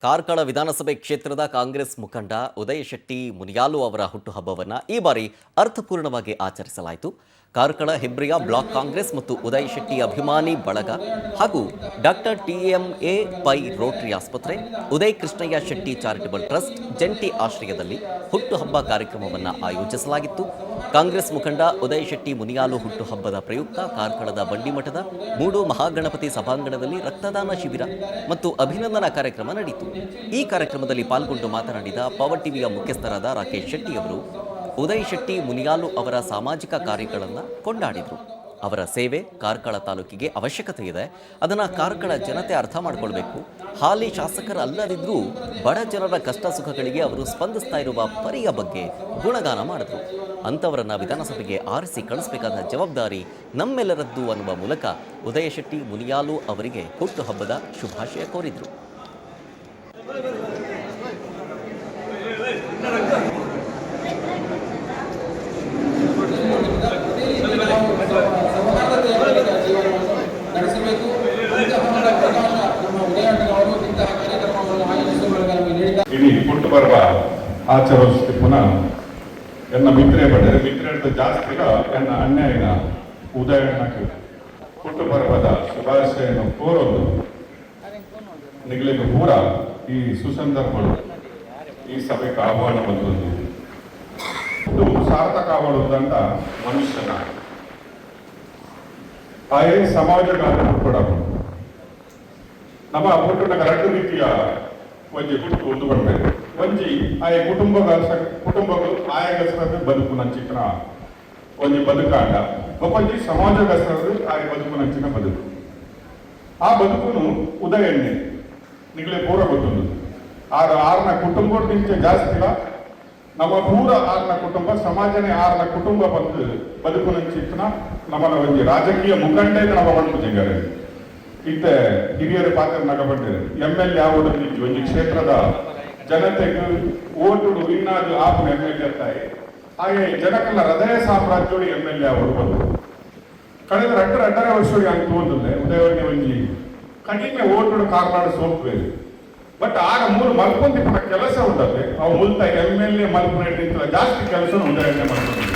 ಕಾರ್ಕಳ ವಿಧಾನಸಭೆ ಕ್ಷೇತ್ರದ ಕಾಂಗ್ರೆಸ್ ಮುಖಂಡ ಉದಯ ಶೆಟ್ಟಿ ಮುನಿಯಾಲು ಅವರ ಹುಟ್ಟುಹಬ್ಬವನ್ನು ಈ ಬಾರಿ ಅರ್ಥಪೂರ್ಣವಾಗಿ ಆಚರಿಸಲಾಯಿತು. ಕಾರ್ಕಳ ಹೆಬ್ರಿಯ ಬ್ಲಾಕ್ ಕಾಂಗ್ರೆಸ್ ಮತ್ತು ಉದಯ ಶೆಟ್ಟಿ ಅಭಿಮಾನಿ ಬಳಗ ಹಾಗೂ ಡಾಕ್ಟರ್ ಟಿಎಂಎ ಪೈ ರೋಟರಿ ಆಸ್ಪತ್ರೆ, ಉದಯ್ ಕೃಷ್ಣಯ್ಯ ಶೆಟ್ಟಿ ಚಾರಿಟಬಲ್ ಟ್ರಸ್ಟ್ ಜಂಟಿ ಆಶ್ರಯದಲ್ಲಿ ಹುಟ್ಟುಹಬ್ಬ ಕಾರ್ಯಕ್ರಮವನ್ನು ಆಯೋಜಿಸಲಾಗಿತ್ತು. ಕಾಂಗ್ರೆಸ್ ಮುಖಂಡ ಉದಯ ಶೆಟ್ಟಿ ಮುನಿಯಾಲು ಹುಟ್ಟುಹಬ್ಬದ ಪ್ರಯುಕ್ತ ಕಾರ್ಕಳದ ಬಂಡಿಮಠದ ಮೂಡು ಮಹಾಗಣಪತಿ ಸಭಾಂಗಣದಲ್ಲಿ ರಕ್ತದಾನ ಶಿಬಿರ ಮತ್ತು ಅಭಿನಂದನಾ ಕಾರ್ಯಕ್ರಮ ನಡೆಯಿತು. ಈ ಕಾರ್ಯಕ್ರಮದಲ್ಲಿ ಪಾಲ್ಗೊಂಡು ಮಾತನಾಡಿದ ಪವರ್ ಟಿವಿಯ ಮುಖ್ಯಸ್ಥರಾದ ರಾಕೇಶ್ ಶೆಟ್ಟಿ ಅವರು ಉದಯ್ ಶೆಟ್ಟಿ ಮುನಿಯಾಲು ಅವರ ಸಾಮಾಜಿಕ ಕಾರ್ಯಗಳನ್ನು ಕೊಂಡಾಡಿದರು. ಅವರ ಸೇವೆ ಕಾರ್ಕಳ ತಾಲೂಕಿಗೆ ಅವಶ್ಯಕತೆ ಇದೆ, ಅದನ್ನು ಕಾರ್ಕಳ ಜನತೆ ಅರ್ಥ ಮಾಡಿಕೊಳ್ಬೇಕು. ಹಾಲಿ ಶಾಸಕರಲ್ಲದಿದ್ದರೂ ಬಡ ಜನರ ಕಷ್ಟ ಸುಖಗಳಿಗೆ ಅವರು ಸ್ಪಂದಿಸ್ತಾ ಇರುವ ಪರಿಯ ಬಗ್ಗೆ ಗುಣಗಾನ ಮಾಡಿದ್ರು. ಅಂಥವರನ್ನು ವಿಧಾನಸಭೆಗೆ ಆರಿಸಿ ಕಳಿಸಬೇಕಾದ ಜವಾಬ್ದಾರಿ ನಮ್ಮೆಲ್ಲರದ್ದು ಅನ್ನುವ ಮೂಲಕ ಉದಯ ಶೆಟ್ಟಿ ಮುನಿಯಾಲು ಅವರಿಗೆ ಹುಟ್ಟುಹಬ್ಬದ ಶುಭಾಶಯ ಕೋರಿದರು. ಇಡೀ ಹುಟ್ಟುಬರುವ ಆಚರಿಸಿ ಪುನಃ ಎನ್ನ ಮಿತ್ರೆ ಪಡೆದರೆ ಮಿತ್ರೆ ಜಾಸ್ತಿಗ ಎನ್ನ ಅನ್ಯಾಯನ ಉದಯಣ್ಣಕ್ಕೆ ಹುಟ್ಟುಬರವದ ಶುಭಾಶಯನ್ನು ಕೋರೋದು ನಿಗಲಿಗೆ ಪೂರ ಈ ಸುಸಂದರ್ಭಗಳು ಈ ಸಭೆಗೆ ಆಹ್ವಾನ ಬಂದದ್ದು ಇದು ಸಾರ್ಥಕ ಆಗುವುದಂತ ಮನುಷ್ಯನ ಆಯೇ ಸಮಾಜಗಾರ ಕೂಡ ನಮ್ಮ ಹುಟ್ಟುನಾಗ ಎರಡು ರೀತಿಯ ಒಂಜಿ ಹುಟ್ಟು ಒಂದು ಬರಬೇಕು. ಒಂಜಿ ಆಯಾ ಕುಟುಂಬಗಳು ಆಯಾ ಹೆಸರಲ್ಲಿ ಬದುಕು ನಂಚಿನ ಒಂಜಿ ಬದುಕಾಂಡ, ಒಬ್ಬಂಜಿ ಸಮಾಜದ ಹೆಸರಲ್ಲಿ ಆಯಾ ಬದುಕು ನಂಚಿನ ಬದುಕು. ಆ ಬದುಕುನು ಉದಯಣ್ಣೆ ನಿಗಲೇ ಪೂರ ಗೊತ್ತುಂಡು. ಆರ್ನ ಕುಟುಂಬಕ್ಕಿಂತ ಜಾಸ್ತಿ ಇಲ್ಲ, ನಮ್ಮ ಪೂರ ಆರ್ನ ಕುಟುಂಬ ಸಮಾಜನೇ ಆರ್ನ ಕುಟುಂಬ ಬಂದು ಬದುಕು ನಂಚಿನ ನಮ್ಮನ್ನ ಒಂಜಿ ರಾಜಕೀಯ ಮುಖಂಡೇ ನಮ್ಮ ಬಂದು ಜಿಂಗಾರೆ ಇತ್ತ ಹಿರಿಯರ ಪಾತ್ರ ನಗಬಂಡಿದೆ. MLA ಯಾವುದು ಒಂಜಿ ಕ್ಷೇತ್ರದ ಜನತೆಗೆ ಓಟುಡು ಇನ್ನಾದ್ರು ಆಪು MLA ತಾಯಿ ಹಾಗೆ ಜನಕಲ್ಲ ಹೃದಯ ಸಾಮ್ರಾಜ್ಯೋಡು MLA ಅವರು ಬಂದರು. ಕಳೆದ 2.5 ವರ್ಷಗಳಿಗೆ ಅಂತ ತೋಂದಿಲ್ಲ ಉದಯವನ್ನೇ ಒಂಜಿ ಕಡಿಮೆ ಓಟುಡು ಕಾರ್ನಾಡು ಸೋಲ್ಪೇರು. ಬಟ್ ಆಗ ಮೂರು ಮಲ್ಪೊಂದಿಪ್ಪ ಕೆಲಸ ಉಂಟದೆ ಅವು ಮುಲ್ತ MLA ಮಲ್ಪನ ಜಾಸ್ತಿ ಕೆಲಸ ಉದಯನ್ನೇ ಮಾಡ್ಕೊಂಡು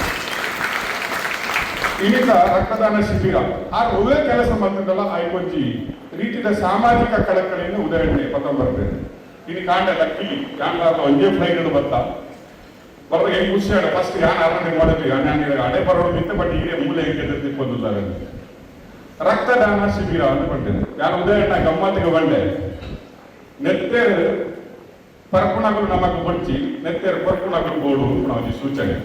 ಇನ್ನಿತ ರಕ್ತದಾನ ಶಿಬಿರ ಆ ಒಳ್ಳೆ ಕೆಲಸ ಮಾಡ್ತಿದ್ದಲ್ಲ ಆಯ್ಕೊಂಜಿ ರೀತಿಯ ಸಾಮಾಜಿಕ ಕಳಕಳಿಯಿಂದ ಉದಯನ್ನೇ ಪತ್ರ ಬರ್ತೇನೆ. ಇನ್ನು ಕಾಂಡ ಲಕ್ಕಿ ಯಾನ್ ಒಂದೇ ಫ್ಲೈಟ್ ಬರ್ತಾ ಬರೋದು ಹೆಂಗ್ ಖುಷಿ ಆಡ ಫಸ್ಟ್ ಯಾನ್ ಆರಾಧನೆ ಮಾಡಿದ್ವಿ ಅಡೆ ಬರೋದು ಬಿತ್ತು. ಬಟ್ ಈಗ ಮೂಲೆ ಹೆಂಗೆ ಬಂದಿದ್ದಾರೆ ರಕ್ತದಾನ ಶಿಬಿರ ಅಂತ ಬರ್ತೇನೆ. ಯಾರು ಉದಯಣ್ಣ ಗಮ್ಮತ್ತಿಗೆ ಬಂಡೆ ನೆತ್ತೇರು ಪರ್ಪುಣಗಳು ನಮಗ್ ಬಡ್ಚಿ ನೆತ್ತೇರು ಪರ್ಪುಣಗಳು ಗೋಡು ನಾವು ಸೂಚನೆ